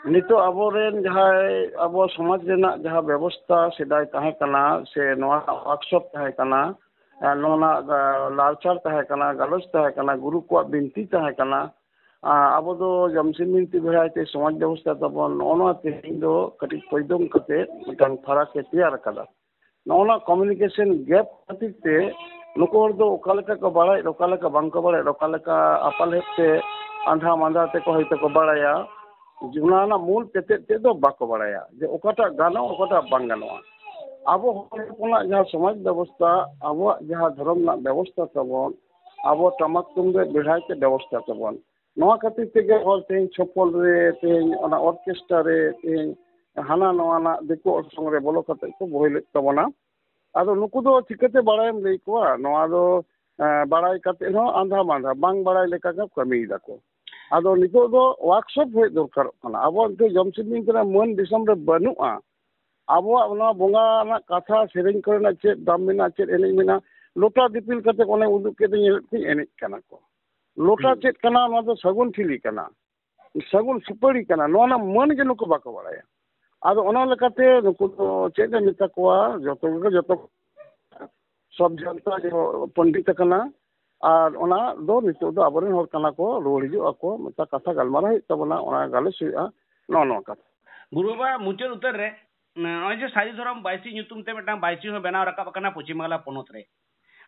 नितो आबोरेन जहाय आबो समाज रेना जहा व्यवस्था सेदाय ताहे कना से नोआ वर्कशॉप ताहे कना ᱱᱚᱣᱟ ᱞᱟᱲᱪᱟᱲ ᱛᱟᱦᱮᱸ ᱠᱟᱱᱟ, ᱜᱟᱞᱚᱪ ᱛᱟᱦᱮᱸ ᱠᱟᱱᱟ, ᱜᱩᱨᱩ ᱠᱚᱣᱟᱜ ᱵᱤᱱᱛᱤ ᱛᱟᱦᱮᱸ ᱠᱟᱱᱟ, ᱟᱵᱚ ᱫᱚ ᱡᱚᱢᱥᱤᱢ ᱵᱤᱱᱛᱤ ᱵᱮᱲᱟᱭᱛᱮ ᱥᱚᱢᱟᱡᱽ ᱵᱮᱵᱚᱥᱛᱷᱟ ᱛᱟᱵᱚᱱ ᱱᱚᱣᱟ ᱛᱮᱦᱮᱧ ᱫᱚ ᱠᱟᱹᱴᱤᱡ ᱯᱚᱭᱫᱚᱢ ᱠᱟᱛᱮ ᱢᱤᱫᱴᱟᱝ ᱯᱷᱟᱨᱟᱠᱮ ᱛᱮᱭᱟᱨ ᱟᱠᱟᱫᱟ। ᱱᱚᱣᱟ ᱠᱚᱢᱤউনিকেশন ᱜᱮᱯ ᱠᱷᱟᱹᱛᱤᱨ ᱛᱮ ᱱᱩᱠᱩ ᱦᱚᱲ ᱫᱚ ᱚᱠᱟ ᱞᱮᱠᱟ ᱠᱚ ᱵᱟᱲᱟᱭ, ᱚᱠᱟ ᱞᱮᱠᱟ ᱵᱟᱝᱠᱚ ᱵᱟᱲᱟᱭ, ᱚᱠᱟ ᱞᱮᱠᱟ ᱟᱯᱟᱞᱮᱫ ᱛᱮ ᱟᱸᱫᱷᱟ ᱢᱟᱸᱫᱟ ᱛᱮᱠᱚ ᱦᱚᱭᱛᱳ ᱠᱚ ᱵᱟᱲᱟᱭᱟ, ᱚᱱᱟ ᱨᱮᱱᱟᱜ ᱢᱩᱞ ᱛᱮᱛᱮᱫ ᱛᱮᱫ ᱫᱚ ᱵᱟᱠᱚ ᱵᱟᱲᱟᱭᱟ ᱡᱮ ᱚᱠᱟᱴᱟᱜ ᱜᱟᱱᱚᱜ ᱚᱠᱟᱴᱟᱜ ᱵᱟᱝ ᱜᱟᱱᱚᱜᱼᱟ। ᱟᱵᱚ ᱦᱚᱲ ᱦᱚᱯᱚᱱᱟᱜ ᱡᱟᱦᱟᱸ ᱥᱚᱢᱟᱡᱽ ᱵᱮᱵᱚᱥᱛᱷᱟ, ᱟᱵᱚᱣᱟᱜ ᱡᱟᱦᱟᱸ ᱫᱷᱚᱨᱚᱢ ᱨᱮᱱᱟᱜ ᱵᱮᱵᱚᱥᱛᱷᱟ ᱛᱟᱵᱚᱱ, ᱟᱵᱚ ᱴᱟᱢᱟᱠ ᱛᱩᱢᱫᱟᱜ ᱵᱮᱲᱦᱟᱭᱛᱮ ᱵᱮᱵᱚᱥᱛᱷᱟ ᱛᱟᱵᱚᱱ, ᱱᱚᱣᱟ ᱠᱷᱟᱹᱛᱤᱨ ᱛᱮᱜᱮ ᱦᱚᱲ ᱛᱮᱦᱮᱧ ᱪᱷᱚᱯᱚᱞ ᱨᱮ, ᱛᱮᱦᱮᱧ ᱚᱱᱟ ᱚᱨᱠᱮᱥᱴᱨᱟ ᱨᱮ, ᱛᱮᱦᱮᱧ ᱦᱟᱱᱟ ᱱᱚᱣᱟᱱᱟᱜ ᱫᱤᱠᱩ ᱚᱨᱥᱚᱝ ᱨᱮ ᱵᱚᱞᱚ ᱠᱟᱛᱮ ᱠᱚ ᱵᱚᱦᱮᱞᱮᱫ ᱛᱟᱵᱚᱱᱟ। ᱟᱫᱚ ᱱᱩᱠᱩ ᱫᱚ ᱪᱤᱠᱟᱹᱛᱮ ᱵᱟᱲᱟᱭᱮᱢ ᱞᱟᱹᱭ ᱠᱚᱣᱟ? ᱱᱚᱣᱟ ᱫᱚ ᱵᱟᱲᱟᱭ ᱠᱟᱛᱮ ᱦᱚᱸ ᱟᱸᱫᱷᱟ ᱢᱟᱸᱫᱷᱟ ᱵᱟᱝ ᱵᱟᱲᱟᱭ ᱞᱮᱠᱟ ᱜᱮ ᱠᱟᱹᱢᱤᱭ ᱫᱟᱠᱚ। ᱟᱫᱚ ᱱᱤᱛᱚᱜ ᱫᱚ ᱳয়ার্কশপ ᱦᱩᱭ ᱫᱚᱨᱠᱟᱨᱚᱜ ᱠᱟᱱᱟ। ᱟᱵᱚᱣᱟᱜ ᱱᱤᱛᱚᱜ ᱡᱚᱢᱥᱤᱢ ᱵᱤᱱᱛᱤ ᱨᱮᱱᱟᱜ ᱢᱟᱹᱱ ᱫᱤᱥᱚᱢ ᱨᱮ ᱵᱟᱹᱱᱩᱜᱼᱟ। ᱟᱵᱚᱣᱟᱜ ᱚᱱᱟ ᱵᱚᱸᱜᱟ ᱨᱮᱱᱟᱜ ᱠᱟᱛᱷᱟ ᱥᱮᱨᱮᱧ ᱠᱚᱨᱮᱱᱟᱜ ᱪᱮᱫ ᱫᱟᱢ ᱢᱮᱱᱟᱜᱼᱟ, ᱪᱮᱫ ᱮᱱᱮᱡ ᱢᱮᱱᱟᱜᱼᱟ, ᱞᱚᱴᱟ ᱫᱤᱯᱤᱞ ᱠᱟᱛᱮ ᱚᱱᱮ ᱩᱫᱩᱜ ᱠᱮᱫᱤᱧ ᱧᱮᱞᱮᱫ ᱠᱚᱧ ᱮᱱᱮᱡ ᱠᱟᱱᱟ ᱠᱚ। ᱞᱚᱴᱟ ᱪᱮᱫ ᱠᱟᱱᱟ? ᱱᱚᱣᱟ ᱫᱚ ᱥᱟᱹᱜᱩᱱ ᱴᱷᱤᱞᱤ ᱠᱟᱱᱟ, ᱥᱟᱹᱜᱩᱱ ᱥᱩᱯᱟᱹᱲᱤ ᱠᱟᱱᱟ, ᱱᱚᱣᱟ ᱨᱮᱱᱟᱜ ᱢᱟᱹᱱ ᱜᱮ ᱱᱩᱠᱩ ᱵᱟᱠᱚ ᱵᱟᱲᱟᱭᱟ। ᱟᱫᱚ ᱚᱱᱟ ᱞᱮᱠᱟᱛᱮ ᱱᱩᱠᱩ ᱫᱚ ᱪᱮᱫ ᱮ ᱢᱮᱛᱟ ᱠᱚᱣᱟ, ᱡᱚᱛᱚ ᱥᱚᱵ ᱡᱚᱱᱛᱟ ᱯᱚᱱᱰᱤᱛ ᱠᱟᱱᱟ। ᱟᱨ ᱚᱱᱟ ᱫᱚ ᱱᱤᱛᱚᱜ ᱫᱚ ᱟᱵᱚᱨᱮᱱ ᱦᱚᱲ ᱠᱟᱱᱟ ko ᱨᱩᱣᱟᱹᱲ ᱦᱤᱡᱩᱜ ᱟᱠᱚ, ᱢᱤᱫᱴᱟᱝ ᱠᱟᱛᱷᱟ ᱜᱟᱞᱢᱟᱨᱟᱣ ᱦᱩᱭᱩᱜ ᱛᱟᱵᱚᱱᱟ, ᱚᱱᱟ ᱜᱟᱞᱚᱪ ᱦᱩᱭᱩᱜᱼᱟ, ᱱᱚᱣᱟ ᱠᱟᱛᱷᱟ। ᱜᱩᱨᱩ ᱵᱟᱵᱟ ᱢᱩᱪᱟᱹᱫ ᱩᱛᱟᱹᱨ ᱨᱮ ᱱᱚᱜᱼᱚᱭ ᱡᱮ ᱥᱟᱹᱨᱤ ᱫᱷᱚᱨᱚᱢ ᱵᱟᱭᱥᱤ ᱧᱩᱛᱩᱢ ᱛᱮ ᱢᱤᱫᱴᱟᱝ ᱵᱟᱭᱥᱤ ᱦᱚᱸ ᱵᱮᱱᱟᱣ ᱨᱟᱠᱟᱵ ᱟᱠᱟᱱᱟ ᱯᱚᱪᱷᱤᱢ ᱵᱟᱝᱞᱟ ᱯᱚᱱᱚᱛ ᱨᱮ।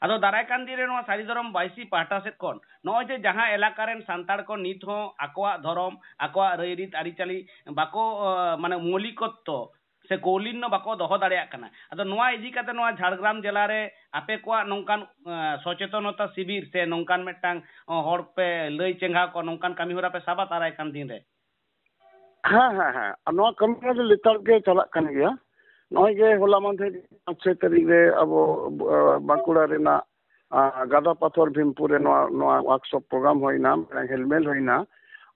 ᱟᱫᱚ ᱫᱟᱨᱟᱭ ᱠᱟᱱ ᱫᱤᱱ ᱨᱮ ᱱᱚᱣᱟ ᱥᱟᱹᱨᱤ ᱫᱷᱚᱨᱚᱢ ᱵᱟᱭᱥᱤ ᱯᱟᱦᱴᱟ ᱥᱮᱫ ᱠᱷᱚᱱ ᱱᱚᱜᱼᱚᱭ ᱡᱮ ᱡᱟᱦᱟᱸ ᱮᱞᱟᱠᱟ ᱨᱮᱱ ᱥᱟᱱᱛᱟᱲ ᱠᱚ ᱱᱤᱛ ᱦᱚᱸ ᱟᱠᱚᱣᱟᱜ ᱫᱷᱚᱨᱚᱢ, ᱟᱠᱚᱣᱟᱜ ᱨᱟᱹᱭᱨᱤᱛ ᱟᱹᱨᱤᱪᱟᱹᱞᱤ ᱵᱟᱠᱚ ᱢᱟᱱᱮ ᱢৌলিকত্ব ᱥᱮ ᱠৌলিন্য ᱵᱟᱠᱚ ᱫᱚᱦᱚ ᱫᱟᱲᱮᱭᱟᱜ ᱠᱟᱱᱟ। ᱟᱫᱚ ᱱᱚᱣᱟ ᱤᱫᱤ ᱠᱟᱛᱮ ᱱᱚᱣᱟ ঝাড়গ্রাম জেলা ᱨᱮ ᱟᱯᱮ ᱠᱚᱣᱟᱜ ᱱᱚᱝᱠᱟᱱ ᱥᱚᱪᱮᱛᱚᱱᱚᱛᱟ শিবির ᱥᱮ ᱱᱚᱝᱠᱟᱱ ᱢᱤᱫᱴᱟᱝ ᱦᱚᱲ ᱯᱮ ᱞᱟᱹᱭ ᱪᱮᱸᱜᱷᱟᱣ ᱠᱚ ᱱᱚᱝᱠᱟᱱ ᱠᱟᱹᱢᱤ ᱦᱚᱨᱟ ᱯᱮ ᱥᱟᱵᱟ ᱫᱟᱨᱟᱭ ᱠᱟᱱ ᱫᱤᱱ ᱨᱮ? ᱦᱮᱸ ᱱᱚᱣᱟ ᱠᱟᱹᱢᱤ ᱫᱚ ᱞᱮᱛᱟᱲ ᱜᱮ ᱪᱟᱞᱟᱜ ᱠᱟᱱ ᱜᱮᱭᱟ। ᱱᱚᱜᱼᱚᱭ ᱡᱮ ᱦᱚᱞᱟ ᱢᱟᱫᱷᱮᱨ 6 ᱛᱟᱹᱨᱤᱠᱷ ᱨᱮ ᱟᱵᱚ ᱵᱟᱸᱠᱩᱲᱟ ᱨᱮᱱᱟᱜ ᱜᱟᱫᱟ ᱯᱟᱛᱷᱚᱨ ᱵᱷᱤᱢᱯᱩᱨ ᱨᱮ ᱱᱚᱣᱟ ওয়ার্কশপ ᱯᱨᱳগ্রাম ᱦᱩᱭᱱᱟ, ᱦᱮᱞᱢᱮᱞ ᱦᱩᱭᱱᱟ।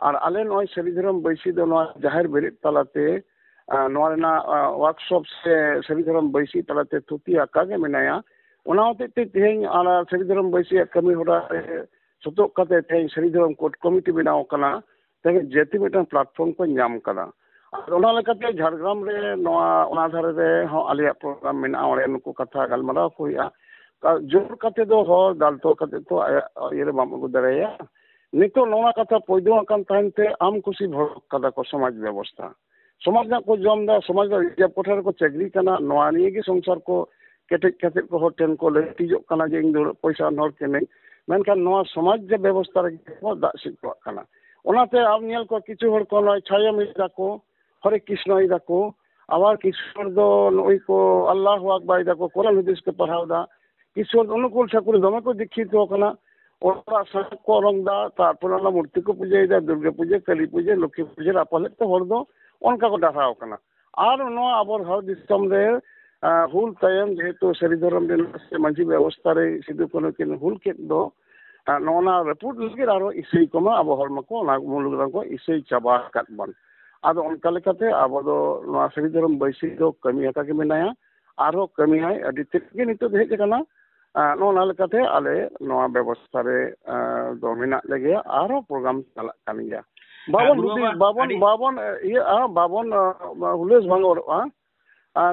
ᱟᱨ ᱟᱞᱮ ᱱᱚᱜᱼᱚᱭ ᱥᱟᱹᱨᱤ ᱫᱷᱚᱨᱚᱢ ᱵᱟᱹᱭᱥᱤ ᱫᱚ ᱱᱚᱣᱟ ᱡᱟᱦᱮᱨ ᱵᱮᱨᱮᱫ ᱛᱟᱞᱟᱛᱮ ᱱᱚᱣᱟ ᱨᱮᱱᱟᱜ ওয়ার্কশপ ᱥᱮ ᱥᱟᱹᱨᱤ ᱫᱷᱚᱨᱚᱢ ᱵᱟᱹᱭᱥᱤ ᱛᱟᱞᱟᱛᱮ ᱛᱷᱩᱛᱤ ᱟᱠᱟ ᱜᱮ ᱢᱮᱱᱟᱭᱟ। ᱚᱱᱟ ᱦᱚᱛᱮᱡ ᱛᱮ ᱛᱮᱦᱮᱧ ᱥᱟᱹᱨᱤ ᱫᱷᱚᱨᱚᱢ ᱵᱟᱹᱭᱥᱤᱭᱟᱜ ᱠᱟᱹᱢᱤ ᱦᱚᱨᱟ ᱨᱮ ᱥᱩᱛᱩᱜ ᱠᱟᱛᱮ ᱛᱮᱦᱮᱧ ᱥᱟᱹᱨᱤ ᱫᱷᱚᱨᱚᱢ ᱠᱳᱰ ᱠᱚᱢᱤᱴᱤ ᱵᱮᱱᱟᱣ ᱟᱠᱟᱱᱟ। ᱛᱮᱦᱮᱧ ᱡᱟᱹᱛᱤ ᱢᱤᱫᱴᱟᱝ ᱯᱞᱟᱴᱯᱷᱚᱨᱢ ᱠᱚ ᱧᱟᱢ ᱟᱠᱟᱫᱟ। ᱟᱨ ᱚᱱᱟ ᱞᱮᱠᱟᱛᱮ ঝাড়গ্রাম ᱨᱮ ᱱᱚᱣᱟ ᱚᱱᱟ ᱫᱷᱟᱨᱮ ᱨᱮ ᱦᱚᱸ ᱟᱞᱮᱭᱟᱜ ᱯᱨᱳᱜᱨᱟᱢ ᱢᱮᱱᱟᱜᱼᱟ। ᱚᱸᱰᱮ ᱱᱩᱠᱩ ᱠᱟᱛᱷᱟ ᱜᱟᱞᱢᱟᱨᱟᱣ ᱠᱚ ᱦᱩᱭᱩᱜᱼᱟ। ᱡᱳᱨ ᱠᱟᱛᱮ ᱫᱚ ᱦᱚᱲ ᱫᱟᱞ ᱛᱚᱞ ᱠᱟᱛᱮ ᱛᱚ ᱟᱭᱟᱜ ᱤᱭᱟᱹᱨᱮ ᱵᱟᱢ ᱟᱹᱜᱩ ᱫᱟᱲᱮᱭᱟᱭᱟ। ᱱᱤᱛᱚᱜ ᱱᱚᱣᱟ ᱠᱟᱛᱷᱟ ᱯᱚᱭᱫᱚ ᱟᱠᱟᱱ ᱛᱟᱦᱮᱱᱛᱮ ᱟᱢ ᱠᱩᱥᱤ ᱵᱷᱚᱲᱚᱠ ᱠᱟᱫᱟ ᱠᱚ ᱥᱚᱢᱟᱡᱽ ᱵᱮᱵᱚᱥᱛᱷᱟ। ᱥᱚᱢᱟᱡᱽ ᱨᱮᱱᱟᱜ ᱠᱚ ᱡᱚᱢ ᱮᱫᱟ, ᱥᱚᱢᱟᱡᱽ ᱨᱮ ᱨᱤᱡᱟᱹᱵᱽ ᱠᱚᱴᱷᱟ ᱨᱮᱠᱚ ᱪᱟᱹᱠᱨᱤ ᱠᱟᱱᱟ, ᱱᱚᱣᱟ ᱱᱤᱭᱮ ᱜᱮ ᱥᱚᱝᱥᱟᱨ ᱠᱚ ᱠᱮᱴᱮᱡ ᱠᱟᱛᱮ ᱠᱚ ᱦᱚᱲ ᱴᱷᱮᱱ ᱠᱚ ᱞᱟᱹᱴᱤᱡᱚᱜ ᱠᱟᱱᱟ ᱡᱮ ᱤᱧ ᱫᱚ ᱯᱚᱭᱥᱟᱱ ᱦᱚᱲ ᱠᱟᱹᱱᱟᱹᱧ। ᱢᱮᱱᱠᱷᱟन ᱱᱚᱣᱟ ᱥᱚᱢᱟᱡᱽ ᱨᱮ ᱵᱮᱵᱚᱥᱛᱷᱟ ᱨᱮᱜᱮ ᱠᱚ ᱫᱟᱜ ᱥᱤᱫ ᱠᱚᱜ ᱠᱟᱱᱟ। ᱚᱱᱟᱛᱮ ᱟᱢ ᱧᱮᱞ ᱠᱚ ᱠᱤᱪᱷᱩ ᱦᱚᱲ ᱠᱚ ᱱᱚᱜᱼᱚᱭ ᱪᱷᱟᱭᱟᱢ ᱫᱟᱠᱚ, ᱦᱚᱨᱮ কৃষ্ণই দাকো, আবার কিছু হড় ᱫᱚ ᱱᱚᱜᱼᱚᱭ ᱠᱚ আল্লাহু আকবার দাকো, কোরআন হাদিস ᱠᱚ ᱯᱟᱲᱦᱟᱣ ᱫᱟ। কিছু হড় অনুকূল ঠাকুর দমে ᱠᱚ দীক্ষিত ᱟᱠᱟᱱᱟ। ᱚᱲᱟᱜ ᱥᱟᱡ ᱠᱚ ᱨᱚᱝ ᱫᱟ, ᱛᱟᱨᱯᱚᱨ ᱚᱱᱟ ᱢᱩᱨᱛᱤ ᱠᱚ ᱯᱩᱡᱟᱹᱭᱮᱫᱟ, ᱫᱩᱨᱜᱟᱹ ᱯᱩᱡᱟᱹ, ᱠᱟᱹᱞᱤ ᱯᱩᱡᱟᱹ, ᱞᱚᱠᱠᱷᱤ ᱯᱩᱡᱟᱹ ᱟᱯᱟᱞᱮᱫ ᱛᱮ ᱦᱚᱲ ᱫᱚ ᱚᱱᱠᱟ ᱠᱚ ᱰᱟᱦᱟᱣ ᱟᱠᱟᱱᱟ। ᱟᱨ ᱱᱚᱣᱟ ᱟᱵᱚ ᱵᱷᱟᱨᱚᱛ ᱫᱤᱥᱚᱢ ᱨᱮ ᱦᱩᱞ ᱛᱟᱭᱚᱢ ᱡᱮᱦᱮᱛᱩ ᱥᱟᱹᱨᱤ ᱫᱷᱚᱨᱚᱢ ᱨᱮᱱ ᱢᱟᱹᱡᱷᱤ ᱵᱮᱵᱚᱥᱛᱷᱟ ᱨᱮ ᱥᱤᱫᱩ ᱠᱟᱹᱱᱦᱩ ᱠᱤᱱ ᱦᱩᱞ ᱠᱮᱫ ᱫᱚ, ᱱᱚᱣᱟ ᱨᱟᱹᱯᱩᱫ ᱞᱟᱹᱜᱤᱫ ᱟᱨᱚ ᱤᱥᱟᱹᱭ ᱠᱚᱢᱟ ᱟᱵᱚ ᱦᱚᱲ ᱢᱟᱠᱚ ᱚᱱᱟ ᱢᱩᱞᱩᱜ ᱨᱮᱠᱚ ᱤᱥᱟᱹᱭ ᱪᱟᱵᱟ ᱟᱠᱟᱫ ᱵᱚᱱ। ᱟᱫᱚ ᱚᱱᱠᱟ ᱞᱮᱠᱟᱛᱮ ᱟᱵᱚ ᱫᱚ ᱱᱚᱣᱟ ᱥᱟᱹᱨᱤ ᱫᱷᱚᱨᱚᱢ ᱵᱟᱹᱭᱥᱤ ᱫᱚ ᱠᱟᱹᱢᱤ ᱟᱠᱟ ᱜᱮ ᱢᱮᱱᱟᱭᱟ। ᱟᱨᱦᱚᱸ ᱠᱟᱹᱢᱤᱭᱟᱭ ᱟᱹᱰᱤ ᱛᱮᱫ ᱜᱮ ᱱᱤᱛᱚᱜ ᱫᱚ ᱦᱮᱡ ᱟᱠᱟᱱᱟ। ᱱᱚᱜᱼᱚ ᱞᱮᱠᱟᱛᱮ ᱟᱞᱮ ᱱᱚᱣᱟ ᱵᱮᱵᱚᱥᱛᱷᱟ ᱨᱮ ᱫᱚ ᱢᱮᱱᱟᱜ ᱞᱮᱜᱮᱭᱟ, ᱟᱨᱦᱚᱸ ᱯᱨᱳᱜᱨᱟᱢ ᱪᱟᱞᱟᱜ ᱠᱟᱱ ᱜᱮᱭᱟ। ᱵᱟᱵᱚᱱ ᱦᱩᱞᱟᱹᱥ ᱵᱷᱟঙᱚᱨᱚᱜᱼᱟ।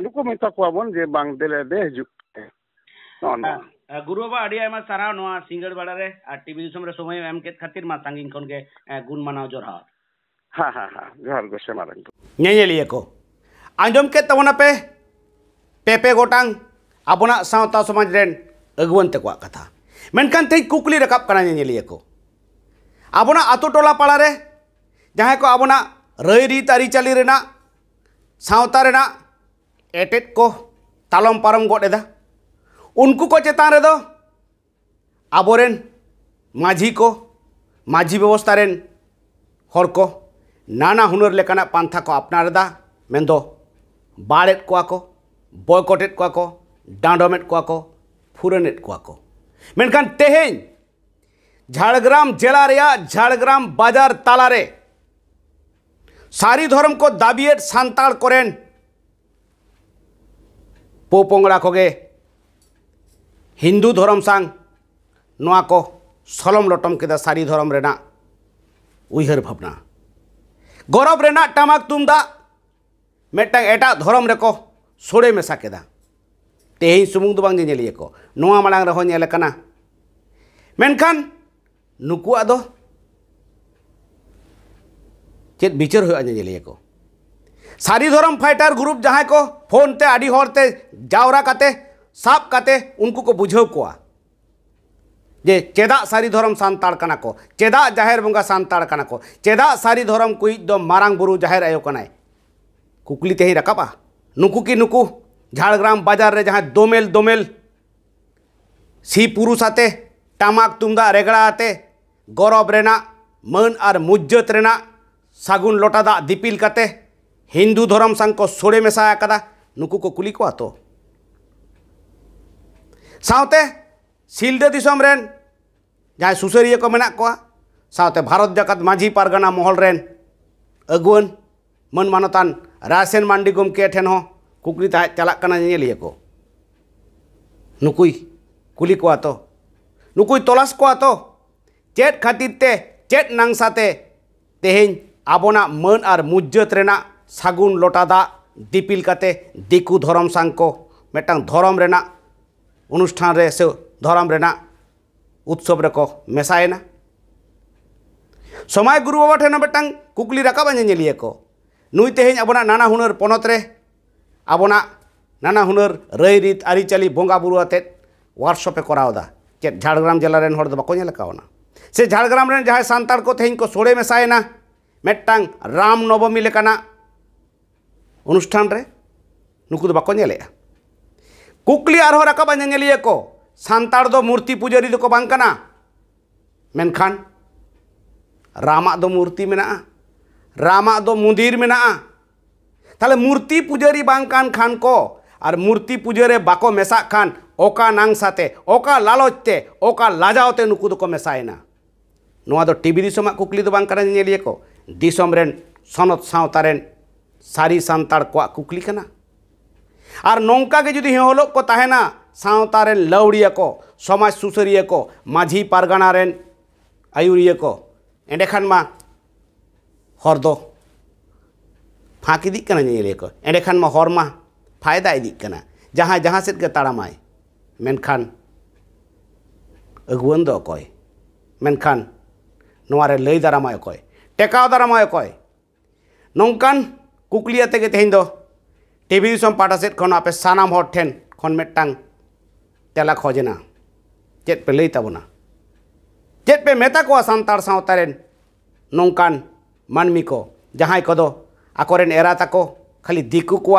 ᱱᱩᱠᱩ ᱢᱮᱛᱟ ᱠᱚᱣᱟ ᱵᱚᱱ ᱡᱮ ᱵᱟᱝ ᱫᱮᱞᱮ ᱫᱮ ᱦᱤᱡᱩᱜ ᱯᱮ। ᱜᱩᱨᱩ ᱵᱟᱵᱟ ᱟᱹᱰᱤ ᱟᱭᱢᱟ ᱥᱟᱨᱦᱟᱣ ᱱᱚᱣᱟ ᱥᱤᱸᱜᱟᱹᱲ ᱵᱮᱲᱟ ᱨᱮ ᱟᱨ ᱴᱤᱵᱷᱤ ᱫᱤᱥᱚᱢ ᱨᱮ ᱥᱚᱢᱚᱭ ᱮᱢ ᱠᱮᱫ ᱠᱷᱟᱹᱛᱤᱨ ᱢᱟ ᱥᱟᱺᱜᱤᱧ ᱠᱷᱚᱱ ᱜᱮ ᱜᱩᱱ ᱢᱟᱱᱟᱣ ᱡᱚᱦᱟᱨ। ᱦᱮᱸ ᱡᱚᱦᱟᱨ ᱜᱮ ᱥᱮᱢᱟᱨᱟᱝ। ᱧᱮᱧᱮᱞᱤᱭᱟᱹ ᱠᱚ ᱟᱸᱡᱚᱢ ᱠᱮᱫ ᱛᱟᱵᱚᱱᱟᱯᱮ ᱯᱮ ᱜᱚᱴᱟᱝ ᱟᱵᱚᱱᱟᱜ ᱥᱟᱶᱛᱟ ᱥᱚᱢᱟᱡᱽ ᱨᱮᱱ ᱟᱹᱜᱩᱣᱟᱹᱱ ᱛᱮᱠᱚᱣᱟᱜ ᱠᱟᱛᱷᱟ। ᱢᱮᱱᱠᱷᱟᱱ ᱛᱮᱦᱮᱧ ᱠᱩᱠᱞᱤ ᱨᱟᱠᱟᱵ ᱠᱟᱱᱟ ᱧᱮᱧᱮᱞᱤᱭᱟᱹ ᱠᱚ, ᱟᱵᱚᱱᱟᱜ ᱟᱛᱳ ᱴᱚᱞᱟ ᱯᱟᱲᱟ ᱨᱮ ᱡᱟᱦᱟᱸᱭ ᱠᱚ ᱟᱵᱚᱱᱟᱜ ᱨᱟᱹᱭᱨᱤᱛ ᱟᱹᱨᱤᱪᱟᱹᱞᱤ ᱨᱮᱱᱟᱜ ᱥᱟᱶᱛᱟ ᱨᱮᱱᱟᱜ ᱮᱴᱮᱫ ᱠᱚ ᱛᱟᱞᱚᱢ ᱯᱟᱨᱚᱢ ᱜᱚᱫ ᱮᱫᱟ, ᱩᱱᱠᱩ ᱠᱚ ᱪᱮᱛᱟन ᱨᱮᱫᱚ ᱟᱵᱚᱨᱮᱱ ᱢᱟᱹᱡᱷᱤ ᱠᱚ, ᱢᱟᱹᱡᱷᱤ ᱵᱮᱵᱚᱥᱛᱷᱟ ᱨᱮᱱ ᱦᱚᱲ ᱠᱚ नाना हुनर लेकाना पांथा को अपनारेदा मेंदो बाड़ेद कोआ को, बयकटेद कोआ को, डांडोमेद कोआ को, फुरनेद कोआ को। मेनखान तेहेñ झाड़ग्राम जिला रेया झाड़ग्राम बाजार तालारे सारी धर्म को दाबियेद सान्ताड़ कोरेन पोपोंगड़ा कोगे हिंदू धर्म सांग नोआ को सलम लटम केदा सारी धर्म रेना उयहर भावना गौरव रेना टमाक तुमदा मेटा एटा धर्म रेको सोड़े मेसा केदा। तेहें सुमुंग दो बांग जेनेलिया को नोआ मालांग रहो नेल कना मेनखान नुकुआ दो चेत बिचार हो जेनेलिया को सारी धर्म फाइटर ग्रुप जहां को फोन ते आडी होरते जावरा काते साब काते उनको को बुझाव कोआ जे चेदा सारी धर्म सांताड़ कना को चेदा जाहेर बंगा सांताड़ कना को चेदा सारी धर्म कोई दो मारांग बुरु जाहेर आयो कनाय कुकली तेही रकाबा नुकु की नुकु झाड़ग्राम बाजार रे जहां दोमेल दोमेल सी पुरुष आते टामाक तुमदा रेगड़ा आते गौरव रेना मन और मुज्जत रेना सागुन लोटा दा दिपिल काते हिंदू धर्म संग को सोड़े मेसा कदा नुकु को कुली को तो सावते सिलदे दिसम रेन जहां सुसरिया को मेना को सावते भारत जाकत माझी पारगना महल रेन अगुवन मन मानतान रासेन मांडी गमके ठेन हो कुकली ता चला कना नेलिया को नुकुई कुली को तो नुकुई तलाश को तो चेट खातिर ते चेट नांगसाते तेहें आबोना मन और मुज्जत रेना सागुन लोटादा दिपिल काते दिकु धर्म सांग को मेटांग धर्म रेना अनुष्ठान रे से धर्म रेना उत्सव रे को मेसायना समय गुरु बाबा ठेन मेटांग कुकली राकाबा नेलिया को नुई तेहें आबोना नाना हुनर पनत रे आबोना नाना हुनर रई रीत आरिचाली बोंगा बुरु आते वर्कशॉप करावदा चेत झाड़ग्राम जिला रेन होड़ दो बाको नेल कावना से झाड़ग्राम रेन जहां सांताड़ को तेहें को सोड़े मेसायना मेटांग राम नवमी लेकाना अनुष्ठान रे नुकु दो बाको नेलेया कुकली आरो राकाबा नेलिया को सांताड़ दो मूर्ति पुजारी दो को बांग कना मेनखान रामा दो मूर्ति मेना रामा दो मंदिर मेना ताले मूर्ति पुजारी बांग कान खान को और मूर्ति पुजारे बाको मेसा खान ओका नांग साते ओका लालचते ओका लाजावते नुकु दो को मेसायना नोआ दो टीवी दिसोमा कुकली दो बांग कना नेलिया को दिसोम रेन सनत सावता रेन सारी सांताड़ को कुकली कना और नौका के जुदी हेहलोक को ताहेना सावता रेन लौड़िया को समाज सुसरिया को माझी पारगाना रेन आयुरिया को एंडेखान मा हर दो फाँक इदी कना नेलिया को एंडेखान मा हर मा फायदा इदी कना जहां जहां सेद के ताड़ामाय मेनखान अगुवन दो अकय मेनखान नोआ रे लई दारामाय अकय टेकाव दारामाय अकय नौकान कुकली आते के तेहें दो टीवी दिसम पाटा सेद खन आपे सानाम हर ठेन खन मेटांग तेला खोजना चेत पे लई ताबोना चेत पे मेता को सांताड़ सावता रेन नौकान मानमी को जहां को दो आकोरेन एरा ताको खाली दिकु को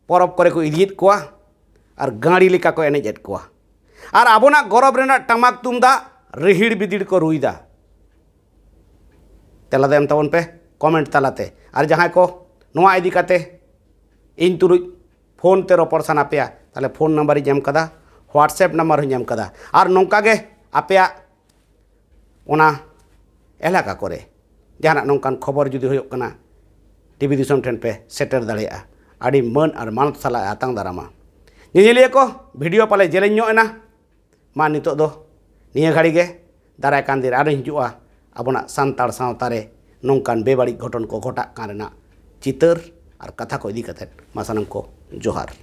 परब करे को इदित को और गाड़ी लेका को एनेजेट को और आबोना गौरव रेना टमाक तुमदा रिहिड़ बिदिड़ को रुईदा तेला देम ताबोन पे कमेंट तालाते और जहां को नोआ इदी काते इन तुरुज फोन ते रोपड़ साना पेया ताले फोन नंबर एम कदा व्हाट्सएप नंबर एम कदा और नौका गे आपेया ओना एलाका करे जहां नौकान खबर जुदी होयो कना टीवी दिसम ठेन पे सेटर दाड़ेया आड़ी मन और मानत साला आतांग दारामा नेलिया को वीडियो पाले जेलें एना मा नितो दो निया घाड़ी गे दाराय कान दिन आरो हिजुआ आबोना सांताड़ सावता रे नौकान बेबाड़ी घटन को घटा कान रेना चितर और कथा को इदी कते मा सानाम को जोहार।